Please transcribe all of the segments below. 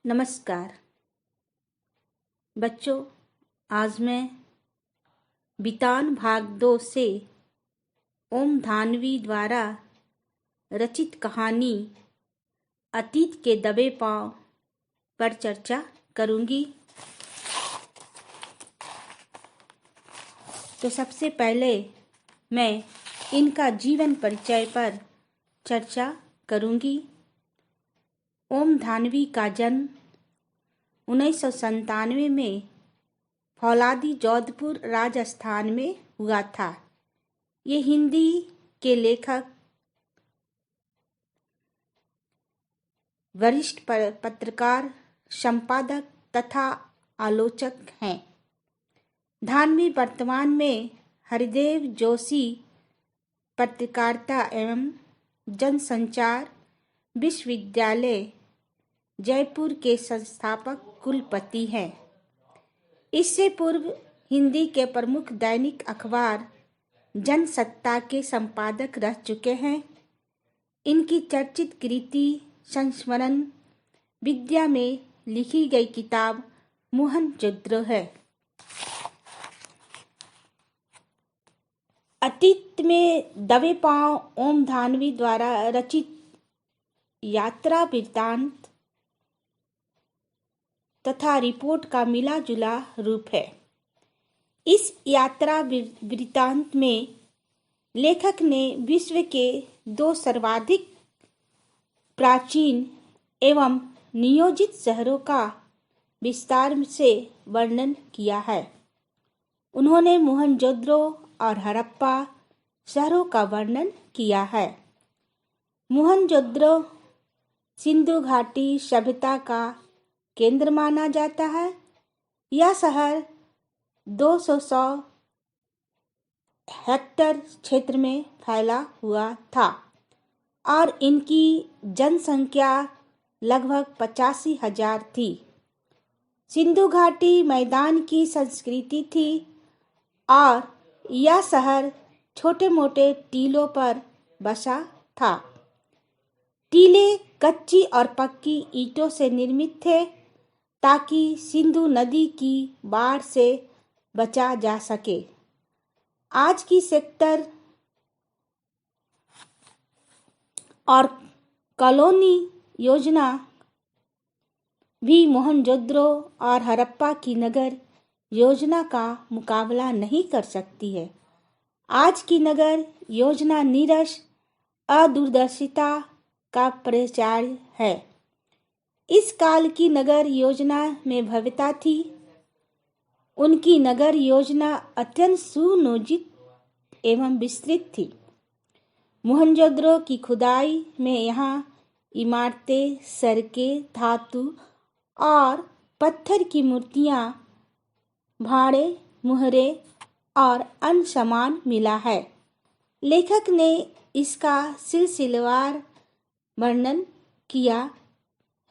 नमस्कार बच्चों, आज मैं बितान भाग 2 से ओम धानवी द्वारा रचित कहानी अतीत के दबे पांव पर चर्चा करूंगी। तो सबसे पहले मैं इनका जीवन परिचय पर चर्चा करूंगी। ओम धानवी का जन्म 1997 में फौलादी जोधपुर राजस्थान में हुआ था। ये हिंदी के लेखक, वरिष्ठ पत्रकार, संपादक तथा आलोचक हैं। धानवी वर्तमान में हरिदेव जोशी पत्रकारिता एवं जनसंचार विश्वविद्यालय जयपुर के संस्थापक कुलपति हैं। इससे पूर्व हिंदी के प्रमुख दैनिक अखबार जनसत्ता के संपादक रह चुके हैं। इनकी चर्चित कृति संस्मरण विद्या में लिखी गई किताब मोहनजोदड़ो है। अतीत में दबे पांव ओम धानवी द्वारा रचित यात्रा वृत्तांत तथा रिपोर्ट का मिला जुला रूप है। इस यात्रा वृत्तांत में लेखक ने विश्व के 2 सर्वाधिक प्राचीन एवं नियोजित शहरों का विस्तार से वर्णन किया है। उन्होंने मोहनजोदड़ो और हड़प्पा शहरों का वर्णन किया है। मोहनजोदड़ो सिंधु घाटी सभ्यता का केंद्र माना जाता है। यह शहर 200 हेक्टेयर क्षेत्र में फैला हुआ था और इनकी जनसंख्या लगभग 85,000 थी। सिंधु घाटी मैदान की संस्कृति थी और यह शहर छोटे मोटे टीलों पर बसा था। टीले कच्ची और पक्की ईंटों से निर्मित थे ताकि सिंधु नदी की बाढ़ से बचा जा सके। आज की सेक्टर और कॉलोनी योजना भी मोहनजोदड़ो और हड़प्पा की नगर योजना का मुकाबला नहीं कर सकती है। आज की नगर योजना नीरस अदूरदर्शिता का परिचार्य है। इस काल की नगर योजना में भव्यता थी। उनकी नगर योजना अत्यंत सुनियोजित एवं विस्तृत थी। मोहनजोदड़ो की खुदाई में यहाँ इमारतें, सड़कें, धातु और पत्थर की मूर्तियाँ, भाड़े, मुहरे और अन्य सामान मिला है। लेखक ने इसका सिलसिलेवार वर्णन किया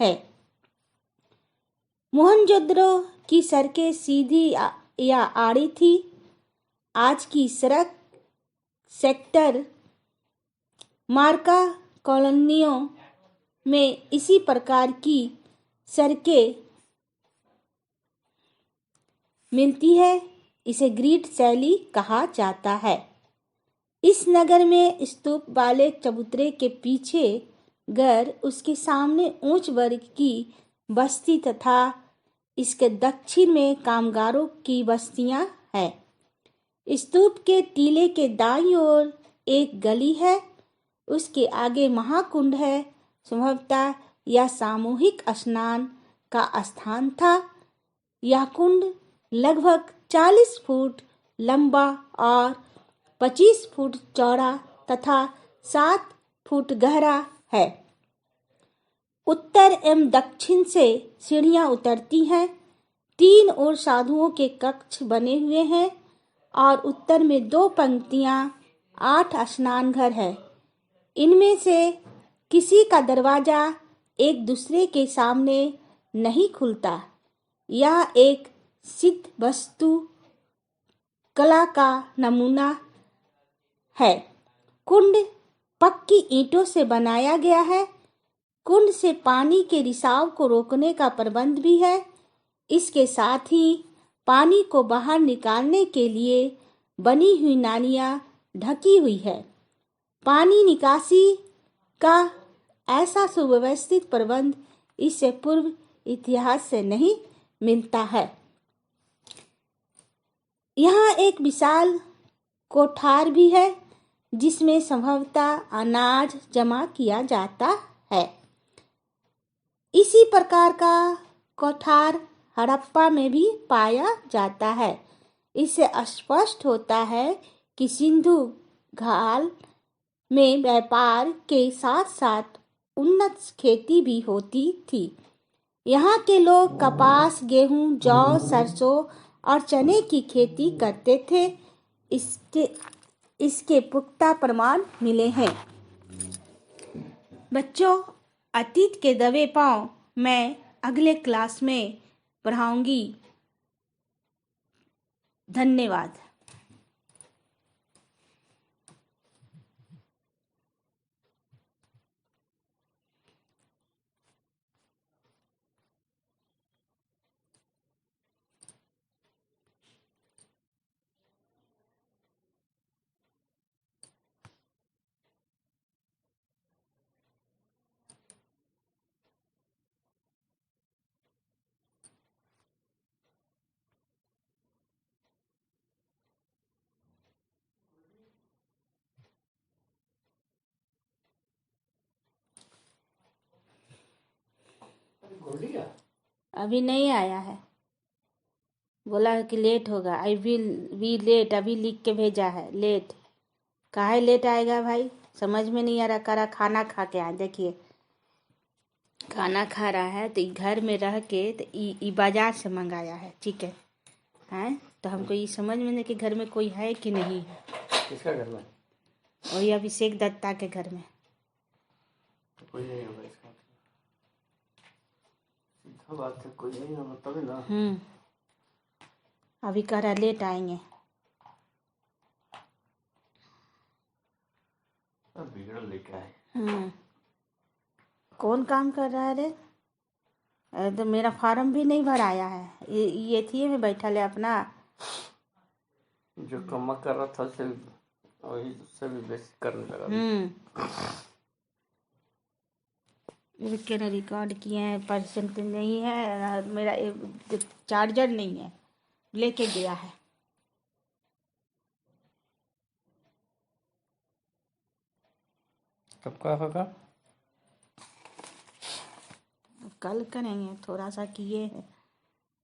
है। मोहनजोदड़ो की सड़कें सीधी या आड़ी थी। आज की सड़क सेक्टर मार्का कॉलोनियों में इसी प्रकार की सड़कें मिलती है। इसे ग्रिड शैली कहा जाता है। इस नगर में स्तूप वाले चबूतरे के पीछे घर, उसके सामने ऊंच वर्ग की बस्ती तथा इसके दक्षिण में कामगारों की बस्तियां हैं। स्तूप के टीले के दाईं ओर एक गली है। उसके आगे महाकुंड है। संभवतः यह सामूहिक स्नान का स्थान था। यह कुंड लगभग 40 फुट लंबा और 25 फुट चौड़ा तथा 7 फुट गहरा है। उत्तर एवं दक्षिण से सीढ़ियां उतरती हैं। 3 ओर साधुओं के कक्ष बने हुए हैं और उत्तर में 2 पंक्तियां 8 स्नान घर है। इनमें से किसी का दरवाजा एक दूसरे के सामने नहीं खुलता। यह एक सिद्ध वास्तु कला का नमूना है। कुंड पक्की ईंटों से बनाया गया है। कुंड से पानी के रिसाव को रोकने का प्रबंध भी है। इसके साथ ही पानी को बाहर निकालने के लिए बनी हुई नालियां ढकी हुई है। पानी निकासी का ऐसा सुव्यवस्थित प्रबंध इससे पूर्व इतिहास से नहीं मिलता है। यहाँ एक विशाल कोठार भी है जिसमें संभवतः अनाज जमा किया जाता है। इसी प्रकार का कोठार हड़प्पा में भी पाया जाता है। इससे स्पष्ट होता है कि सिंधु घाल में व्यापार के साथ साथ उन्नत खेती भी होती थी। यहाँ के लोग कपास, गेहूं, जौ, सरसों और चने की खेती करते थे। इसके पुख्ता प्रमाण मिले हैं। बच्चों, अतीत के दबे पांव मैं अगले क्लास में पढ़ाऊंगी। धन्यवाद। अभी नहीं आया है, बोला कि लेट होगा। आई विल बी लेट, अभी लिख के भेजा है लेट। काहे लेट आएगा भाई, समझ में नहीं आ रहा। करा खाना खा के आए, देखिए खाना खा रहा है तो घर में रह के तो बाजार से मंगाया है, ठीक है। हैं तो हमको ये समझ में नहीं कि घर में कोई है कि नहीं है। किसका घर में? वही अभिषेक दत्ता के घर में। कोई नहीं होगा इसका, सीधा बात है, कोई नहीं होगा तभी ना। अभी कह रहा लेट आएंगे। बिगड़ लेके आए। कौन काम कर रहा है रे? अरे तो मेरा फार्म भी नहीं भराया है, ये थी में बैठा ले अपना। जो कमा कर रहा था से वही उससे भी बेसी करने लगा। मैंने रिकॉर्ड किए हैं, परसेंट नहीं है मेरा, चार्जर नहीं है, लेके गया है। कब का होगा? कल करेंगे, थोड़ा सा किए हैं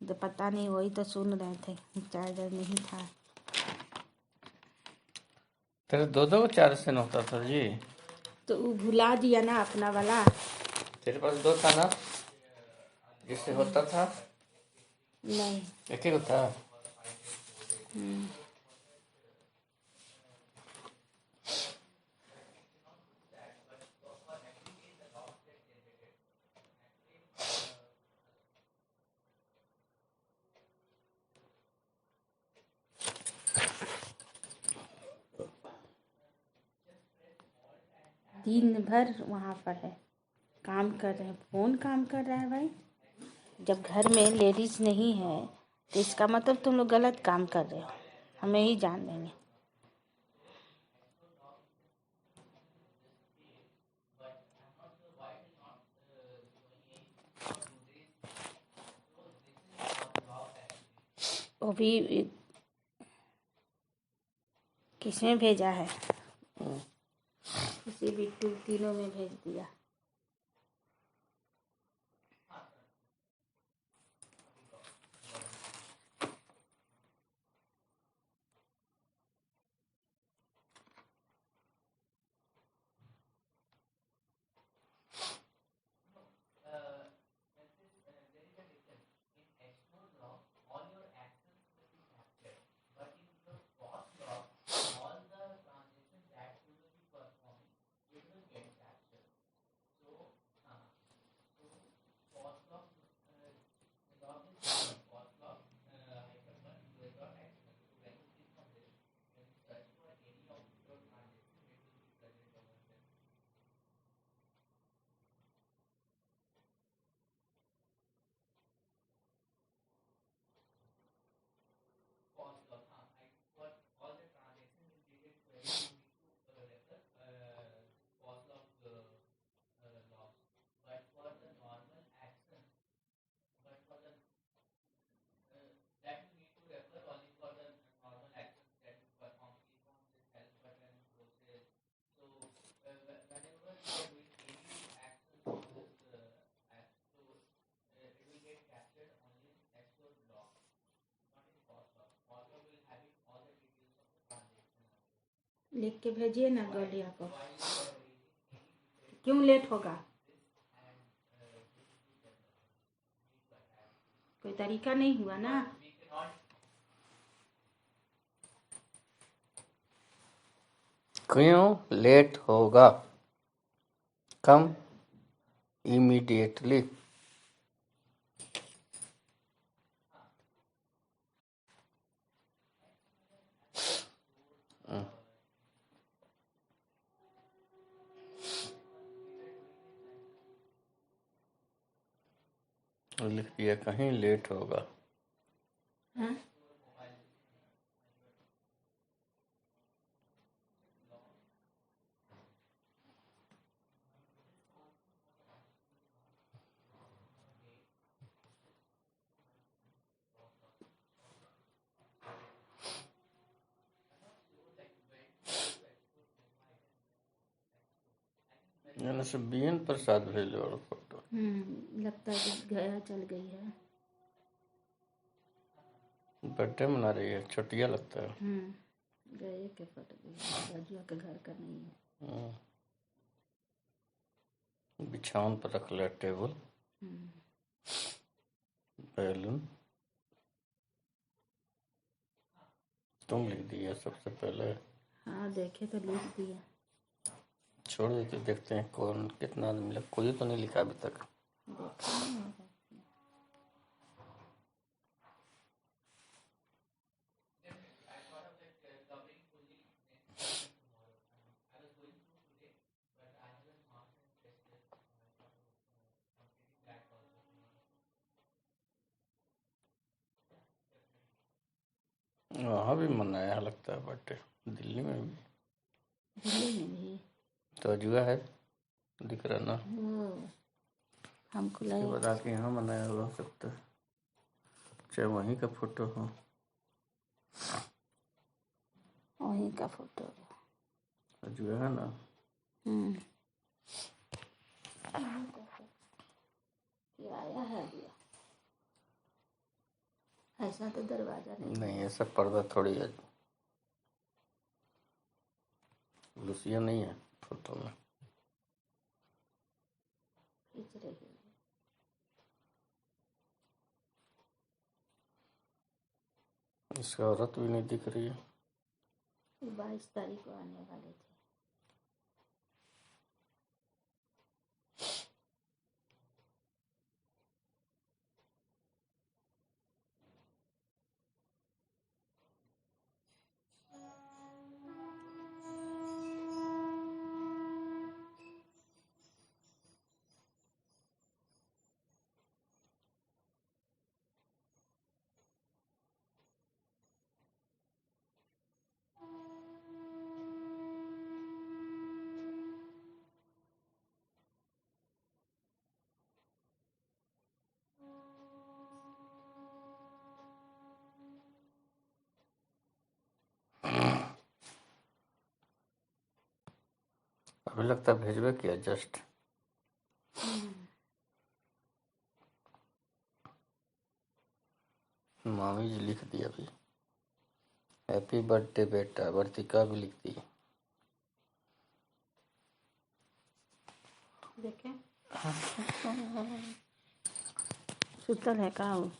तो पता नहीं, वही तो सुन रहे थे, चार्जर नहीं था। तेरे दो चार्ज से होता था जी? तो वो भुला दिया ना अपना वाला। तेरे पास दो था ना जिससे होता था? नहीं, एक ही था। दिन भर वहाँ पर है, काम कर रहे हैं, फोन काम कर रहा है भाई। जब घर में लेडीज नहीं है तो इसका मतलब तुम लोग गलत काम कर रहे हो, हमें ही जान लेंगे। वो भी किसमें भेजा है? किसी बिट्टू तीनों में भेज दिया। लिख के भेजिए ना गौलिया को। क्यों लेट होगा? कोई तरीका नहीं हुआ ना? क्यों लेट होगा? कम इमीडिएटली। लिख दिया कहीं लेट होगा। हाँ? मैंने से बीएन प्रसाद भेजो और फोटो। लगता है कि गया चल गई है। बर्थडे मना रही है, छुट्टियां लगता है। गए के फट गई, राजुआ के घर का नहीं है। बिछावन पर रख ले टेबल, बैलून तुम लिख दिया सबसे पहले। हाँ देखे तो लिख दिया। छोड़ देते, देखते हैं कौन कितना आदमी लग। कोई तो नहीं लिखा अभी तक। देखा नहीं होगा। वहाँ भी मनाया लगता है बर्थडे, दिल्ली में भी। दिल्ली में भी तो अजुआ है, दिख रहा ना। हमको इसके बाद आके यहाँ मनाया हो सकता है, चाहे वहीं का फोटो हो। वहीं का फोटो अजुआ है ना। आया है अभी। ऐसा तो दरवाजा नहीं ऐसा पर्दा थोड़ी है, लुसिया नहीं है फोटो में। खींच रही है। इसका औरत भी नहीं दिख रही है। 22 तारीख को आने वाले थे। अभी लगता है भेजबे किया जस्ट। मामी जी लिख दिया अभी, हैप्पी बर्थडे बेटा। वर्तिका भी लिख दी। देखें सुतल है का वो?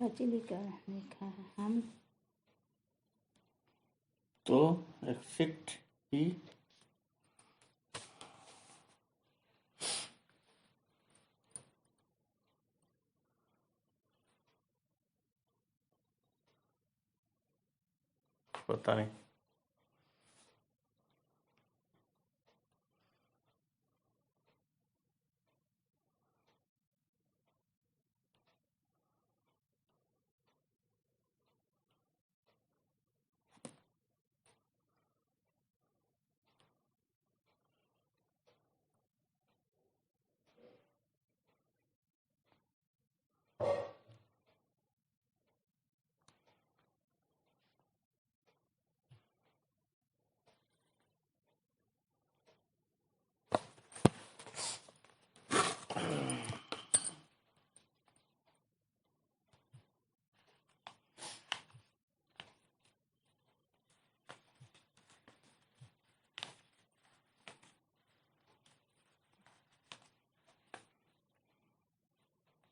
फजली का लिखा है हम तो एक्सिट ही पता नहीं।